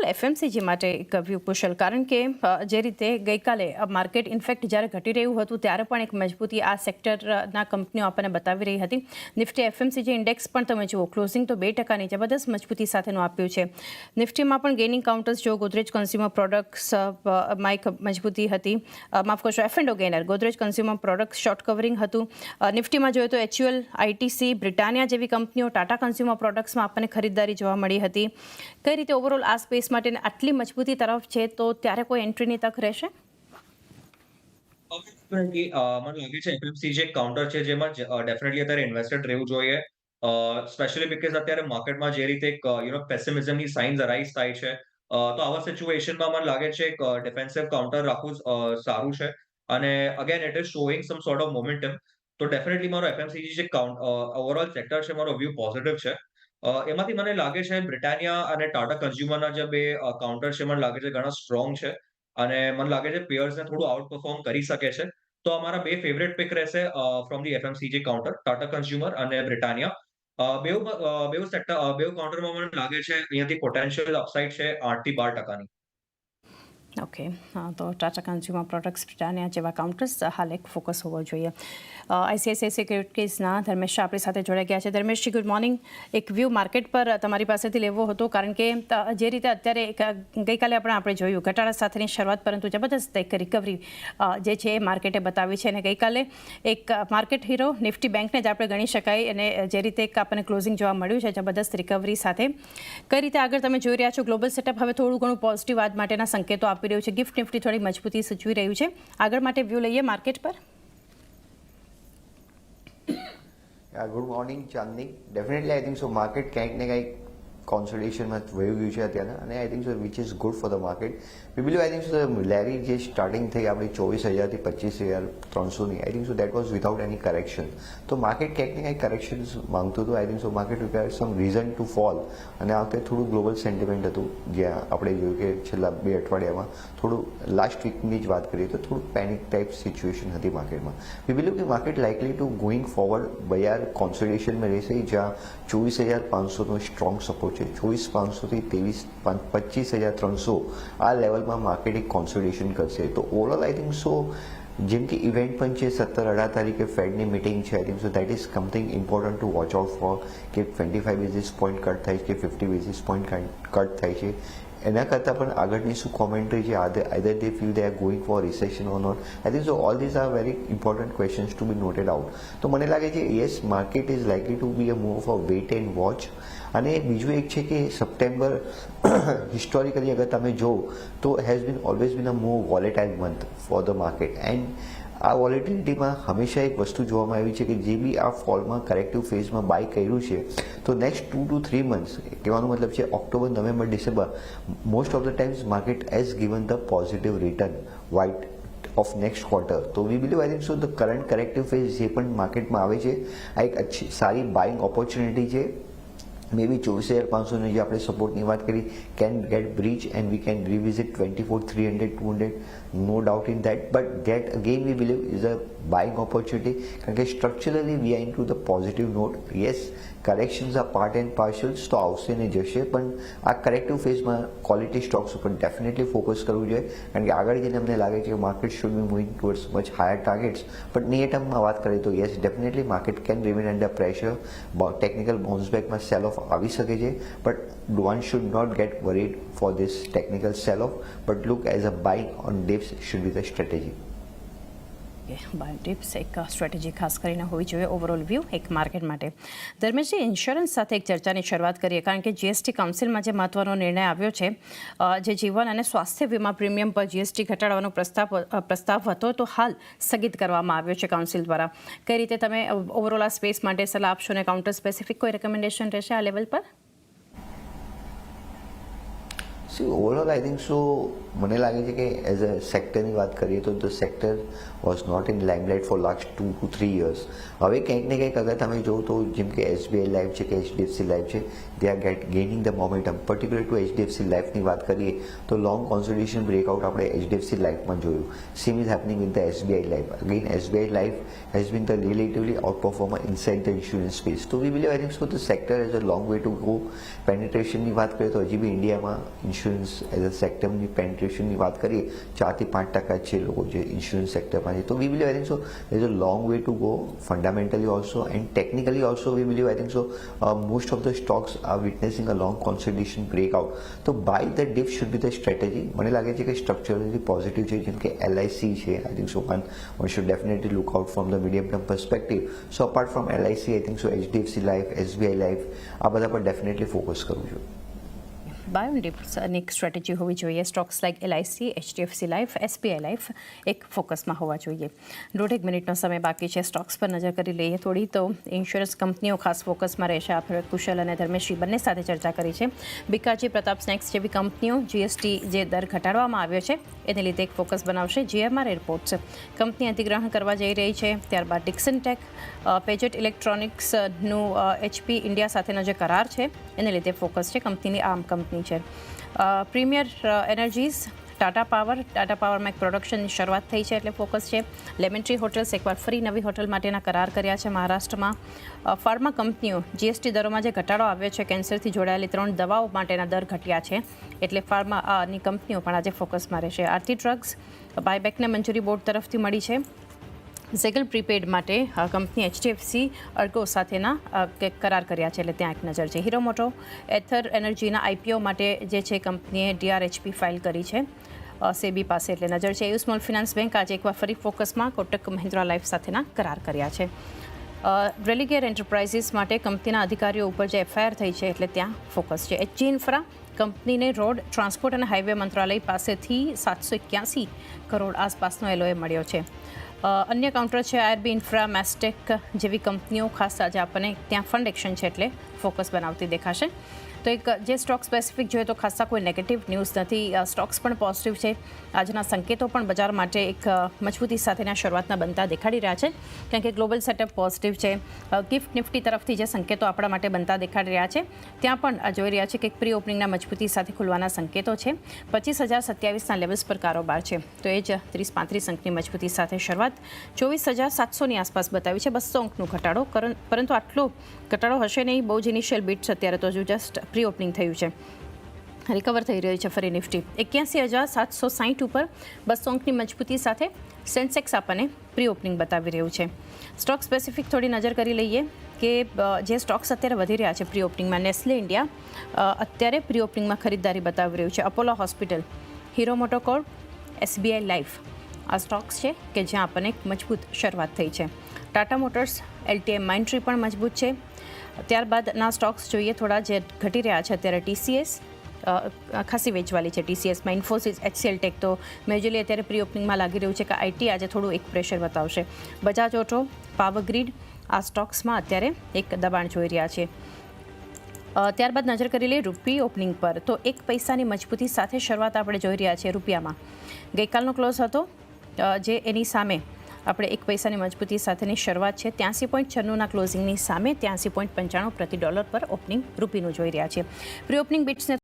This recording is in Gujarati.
ઓવરઓલ એફએમસીજી માટે એક વ્યૂ કુશલ, કારણ કે જે રીતે ગઈકાલે માર્કેટ ઇનફેક્ટ જ્યારે ઘટી રહ્યું હતું ત્યારે પણ એક મજબૂતી આ સેક્ટરના કંપનીઓ આપણને બતાવી રહી હતી. નિફ્ટી એફએમસીજી ઇન્ડેક્સ પણ તમે જુઓ, ક્લોઝિંગ તો 2%ની જબરદસ્ત મજબૂતી સાથેનું આપ્યું છે. નિફ્ટીમાં પણ ગેઇનિંગ કાઉન્ટર્સ જો ગોદરેજ કન્ઝ્યુમર પ્રોડક્ટ્સમાં એક મજબૂતી હતી, માફ કરશો એફ&ઓ gainer, Godrej consumer products short covering હતું. નિફ્ટીમાં જોઈએ તો HUL, ITC, બ્રિટાનિયા જેવી કંપનીઓ, ટાટા કન્ઝ્યુમર પ્રોડક્ટ્સમાં આપણને ખરીદદારી જોવા મળી હતી. કઈ રીતે ઓવરઓલ આ સ્પેસ માટે આટલી મજબૂતી તરફ છે તો ત્યારે કોઈ એન્ટ્રીની તક રહેશે? મને લાગે છે એફએમસીજી એક કાઉન્ટર છે જેમાં ડેફિનેટલી અત્યારે ઇન્વેસ્ટેડ રહેવું જોઈએ. સ્પેશિયલી બીકોઝ અત્યારે માર્કેટમાં જે રીતે એક પેસિમિઝમની સાઇન્સ અરાઇઝ થાય છે. તો આવા સિચ્યુએશનમાં મને લાગે છે એક ડિફેન્સિવ કાઉન્ટર રાખવું સારું છે. અને again it is showing some sort of momentum. તો ડેફિનેટલી મારો એફએમસીજી જે ઓવરઓલ સેક્ટર છે મારો વ્યૂ પોઝિટિવ છે. એમાંથી મને લાગે છે બ્રિટાનિયા અને ટાટા કન્ઝ્યુમરના જે બે કાઉન્ટર છે મને લાગે છે ઘણા સ્ટ્રોંગ છે. અને મને લાગે છે પેયર્સને થોડું આઉટ પરફોર્મ કરી શકે છે. તો અમારા બે ફેવરેટ પિક રહેશે from the FMCG counter, Tata consumer અને બ્રિટાનિયા. બેઉ સેક્ટર બેઉ કાઉન્ટરમાં મને લાગે છે અહીંયાથી પોટેન્શિયલ અપસાઇડ છે 8 થી 12%ની. ઓકે, તો ટાટા કન્ઝ્યુમર પ્રોડક્ટ્સ, બ્રિટાનિયા જેવા કાઉન્ટર્સ હાલ એક ફોકસ હોવો જોઈએ. ICICI સિક્યુરિટીઝના ધર્મેશ શાહ આપણી સાથે જોડાઈ ગયા છે. ધર્મેશજી, ગુડ મોર્નિંગ. એક વ્યૂ માર્કેટ પર તમારી પાસેથી લેવો હતો, કારણ કે જે રીતે અત્યારે ગઈકાલે આપણે જોયું ઘટાડા સાથેની શરૂઆત, પરંતુ જબરદસ્ત એક રિકવરી જે છે એ માર્કેટે બતાવી છે. અને ગઈકાલે એક માર્કેટ હીરો નિફ્ટી બેંકને જ આપણે ગણી શકાય, અને જે રીતે એક આપણને ક્લોઝિંગ જોવા મળ્યું છે જબરદસ્ત રિકવરી સાથે. કઈ રીતે આગળ તમે જોઈ રહ્યા છો? ગ્લોબલ સેટઅપ હવે થોડું ઘણું પોઝિટિવ આજ માટેના સંકેતો આપી રહ્યું છે. ગિફ્ટ નિફ્ટી થોડી મજબૂતી સૂચવી રહ્યું છે. આગળ માટે વ્યૂ લઈએ માર્કેટ પર. Good morning Chandni. Definitely I think so market ક્યાંક ને કંઈક કોન્સોલિડેશનમાં વહી ગયું છે અત્યારે, અને I think so which is good for the market. We believe I think so rally જે સ્ટાર્ટિંગ થઈ આપણી 24,000 થી 25,300ની, I think so that was without any correction. તો માર્કેટ ક્યાંક ને કંઈક કરેક્શન માંગતું હતું. I think so market required some reason to fall. અને આ વખતે થોડું ગ્લોબલ સેન્ટિમેન્ટ હતું, જ્યાં આપણે જોયું કે છેલ્લા 2 અઠવાડિયામાં થોડું લાસ્ટ વીકની જ વાત કરીએ તો થોડું પેનિક ટાઈપ સિચ્યુએશન હતી માર્કેટમાં. વી બિલીવ કે market likely two going forward બજાર કોન્સોલિડેશનમાં રહેશે, જ્યાં 24,500નો સ્ટ્રોંગ સપોર્ટ છે. 24,500 થી 25,300 આ લેવલમાં માર્કેટ એક કોન્સોલિડેશન કરશે. તો ઓવરઓલ આઈ થિંક સો જેમ કે ઇવેન્ટ પણ છે 17-18 તારીખે ફેડની મિટિંગ છે, આઈ think so that is something important to watch out for, કે 25 બેઝિસ પોઈન્ટ કટ થાય છે કે 50 બેઝિસ પોઈન્ટ કટ થાય છે. એના કરતાં પણ આગળની શું કોમેન્ટ્રી છે, either they feel they are going for recession or not. I think so all this are very important questions to be noted out. તો મને લાગે છે yes, market is likely to be a move for wait and watch. અને બીજું એક છે કે સપ્ટેમ્બર હિસ્ટોરિકલી અગર તમે જો તો has been always bin a more volatile month four the market. And આ વોલેટિલિટીમાં હંમેશા એક વસ્તુ જોવામાં આવી છે કે જે બી આ ફોલમાં કરેક્ટિવ ફેઝમાં બાય કર્યું છે, તો નેક્સ્ટ 2 to 3 મંથ્સ, કહેવાનો મતલબ છે October, November, December, most of the times market has given the positive return wait of next quarter. તો we believe I think so the current corrective phase જે પણ માર્કેટમાં આવે છે આ એક અચ્છી સારી બાઇંગ ઓપોર્ચ્યુનિટી છે. મે બી 24,500ની જે આપણે સપોર્ટની વાત કરી can get breach and we can revisit 24,300, 200, no doubt in that. But that again we believe is a buying opportunity, કારણ કે structurally we are into the positive note. Yes, corrections are part and parcels, તો આવશે ને જશે, પણ આ કરેક્ટિવ ફેઝમાં ક્વોલિટી સ્ટોક્સ ઉપર ડેફિનેટલી ફોકસ કરવું જોઈએ, કારણ કે આગળ જઈને અમને લાગે છે કે market should be moving towards much higher targets. But near ટર્મમાં વાત કરીએ તો yes, definitely market can remain under pressure. Technical bounce બેકમાં સેલ ઓફ આવી શકે છે, but one should not get worried for this technical sell off, but look as a buying on dips should be the strategy. Buy dips એક સ્ટ્રેટેજી ખાસ કરીને હોવી જોઈએ ઓવરઓલ વ્યૂ એક માર્કેટ માટે. ધર્મેશજી, ઇન્સ્યોરન્સ સાથે એક ચર્ચાની શરૂઆત કરીએ, કારણ કે જીએસટી કાઉન્સિલમાં જે મહત્વનો નિર્ણય આવ્યો છે, જે જીવન અને સ્વાસ્થ્ય વીમા પ્રીમિયમ પર જીએસટી ઘટાડવાનો પ્રસ્તાવ હતો, તો હાલ સ્થગિત કરવામાં આવ્યો છે કાઉન્સિલ દ્વારા. કઈ રીતે તમે ઓવરઓલ આ સ્પેસ માટે સલાહ આપશો, અને કાઉન્ટર સ્પેસિફિક કોઈ રેકમેન્ડેશન રહેશે આ લેવલ પર? ઓવરઓલ આઈ થિંક સો મને લાગે છે કે એઝ અ સેક્ટરની વાત કરીએ તો the sector was not in limelight for last 2 to 3 years. હવે કંઈક ને કંઈક અગર તમે જો તો જેમ કે SBI લાઈફ છે કે HDFC લાઈફ છે, they are gaining the momentum. Particular to HDFC લાઈફની વાત કરીએ તો લોંગ કોન્સોલિડેશન બ્રેકઆઉટ આપણે HDFC લાઈફમાં જોયું. Same is happening with the SBI life. Again SBI life has been the relatively outperformer inside the insurance space. તો we believe I think so the sector has a long way to go. પેનિટ્રેશનની વાત કરીએ તો હજી બી ઇન્ડિયામાં ઇન્સ્યોરન્સ એઝ અ સેક્ટરની પેન્ટ્રેશનની વાત કરીએ 4 થી 5% છે લોકો જે ઇન્સ્યોરન્સ સેક્ટરમાં છે. તો we believe I think so there is a long way to go fundamentally also and technically also we believe I think so most of the stocks are witnessing a long consolidation breakout. તો buy the dip should be the strategy. મને લાગે છે કે સ્ટ્રક્ચરલી પોઝિટિવ છે જેમ કે LIC છે. I think so one should definitely look out from the medium term perspective. So apart from LIC I think so HDFC Life, SBI Life આ બધા પર ડેફિનેટલી ફોકસ કરવું જોઈએ. બાય ઓન ડિપ્સ અને એક સ્ટ્રેટેજી હોવી જોઈએ. Stocks like LIC, HDFC life, SBI life એક ફોકસમાં હોવા જોઈએ. 1.5 મિનિટનો સમય બાકી છે. સ્ટોક્સ પર નજર કરી લઈએ થોડી. તો ઇન્સ્યોરન્સ કંપનીઓ ખાસ ફોકસમાં રહેશે. આપણે કુશલ અને ધર્મેશજી બંને સાથે ચર્ચા કરી છે. બીકાજી, પ્રતાપ સ્નેક્સ જેવી કંપનીઓ GST જે દર ઘટાડવામાં આવ્યો છે એને લીધે એક ફોકસ બનાવશે. GMR એરપોર્ટ્સ કંપની અધિગ્રહણ કરવા જઈ રહી છે. ત્યારબાદ ડિક્સન ટેક, પેજેટ ઇલેક્ટ્રોનિક્સનું HP ઇન્ડિયા સાથેનો જે કરાર છે એને લીધે ફોકસ છે. કંપનીની આમ કંપની છે. પ્રીમિયર એનર્જીઝ, ટાટા પાવરમાં એક પ્રોડક્શનની શરૂઆત થઈ છે એટલે ફોકસ છે. લેમન ટ્રી હોટલ્સ એકવાર ફરી નવી હોટલ માટેના કરાર કર્યા છે મહારાષ્ટ્રમાં. ફાર્મા કંપનીઓ GST દરોમાં જે ઘટાડો આવ્યો છે, કેન્સરથી જોડાયેલી 3 દવાઓ માટેના દર ઘટ્યા છે એટલે ફાર્માની કંપનીઓ પણ આજે ફોકસમાં રહેશે. આરતી ડ્રગ્સ બાયબેકને મંજૂરી બોર્ડ તરફથી મળી છે. ઝેગલ પ્રીપેડ માટે કંપની HDFC અર્ગો સાથેના કરાર કર્યા છે એટલે ત્યાં એક નજર છે. હીરો મોટો એથર એનર્જીના IPO માટે જે છે કંપનીએ DRHP ફાઇલ કરી છે સેબી પાસે એટલે નજર છે. સ્મોલ ફિનાન્સ બેંક આજે એકવાર ફરી ફોકસમાં. કોટક મહિન્દ્રા લાઈફ સાથેના કરાર કર્યા છે. રેલિગેર એન્ટરપ્રાઇઝીસ માટે કંપનીના અધિકારીઓ ઉપર જે FIR થઈ છે એટલે ત્યાં ફોકસ છે. HG ઇન્ફ્રા કંપનીને રોડ ટ્રાન્સપોર્ટ અને હાઈવે મંત્રાલય પાસેથી 781 કરોડ આસપાસનો LOA મળ્યો છે. અન્ય કાઉન્ટર છે IRB ઇન્ફ્રા, મેસ્ટેક જેવી કંપનીઓ ખાસ આજે આપણને ત્યાં ફંડ એક્શન છે એટલે ફોકસ બનાવતી દેખાશે. તો એક જે સ્ટોક સ્પેસિફિક જોઈએ તો ખાસા કોઈ નેગેટિવ ન્યૂઝ નથી. સ્ટોક્સ પણ પોઝિટિવ છે. આજના સંકેતો પણ બજાર માટે એક મજબૂતી સાથેના શરૂઆતના બનતા દેખાડી રહ્યા છે કારણ કે ગ્લોબલ સેટઅપ પોઝિટિવ છે. ગિફ્ટ નિફ્ટી તરફથી જે સંકેતો આપણા માટે બનતા દેખાડી રહ્યા છે ત્યાં પણ જોઈ રહ્યા છે કે પ્રી ઓપનિંગના મજબૂતી સાથે ખુલવાના સંકેતો છે. 25,027ના લેવલ્સ પર કારોબાર છે તો એ જ 30-35 અંકની મજબૂતી સાથે શરૂઆત. 24,700ની આસપાસ બતાવી છે. 200 અંકનો ઘટાડો, પરંતુ આટલો ઘટાડો હશે નહીં. બહુ જ ઇનિશિયલ બીટ્સ અત્યારે તો હજુ જસ્ટ પ્રી ઓપનિંગ થયું છે. રિકવર થઈ રહ્યું છે ફરી નિફ્ટી 81,760 ઉપર 200 અંકની મજબૂતી સાથે. સેન્સેક્સ આપણને પ્રી ઓપનિંગ બતાવી રહ્યું છે. સ્ટોક સ્પેસિફિક થોડી નજર કરી લઈએ કે જે સ્ટોક્સ અત્યારે વધી રહ્યા છે પ્રી ઓપનિંગમાં. નેસ્લે ઇન્ડિયા અત્યારે પ્રી ઓપનિંગમાં ખરીદદારી બતાવી રહ્યું છે. Apollo hospital, hero મોટોકોર્પ, SBI life આ સ્ટોક્સ છે કે જ્યાં આપણને એક મજબૂત શરૂઆત થઈ છે. ટાટા મોટર્સ, LTM માઇન્ડટ્રી પણ મજબૂત છે. ત્યારબાદના સ્ટોક્સ જોઈએ થોડા જે ઘટી રહ્યા છે અત્યારે. TCS ખાસી વેચવાલી છે. TCSમાં ઇન્ફોસિસ, HCL ટેક તો મેજરલી અત્યારે પ્રી ઓપનિંગમાં લાગી રહ્યું છે કે IT આજે થોડું એક પ્રેશર બતાવશે. બજાજ ઓટો, પાવર ગ્રીડ આ સ્ટોક્સમાં અત્યારે એક દબાણ જોઈ રહ્યા છે. ત્યારબાદ નજર કરી લઈએ રૂપી ઓપનિંગ પર તો 1 પૈસાની મજબૂતી સાથે શરૂઆત આપણે જોઈ રહ્યા છીએ રૂપિયામાં. ગઈકાલનો ક્લોઝ હતો જે એની સામે આપણે 1 પૈસાની મજબૂતી સાથેની શરૂઆત છે. 83.96ના ક્લોઝિંગની સામે 83.95 પ્રતિ ડોલર પર ઓપનિંગ રૂપીનું જોઈ રહ્યા છીએ. પ્રી ઓપનિંગ બિટ્સને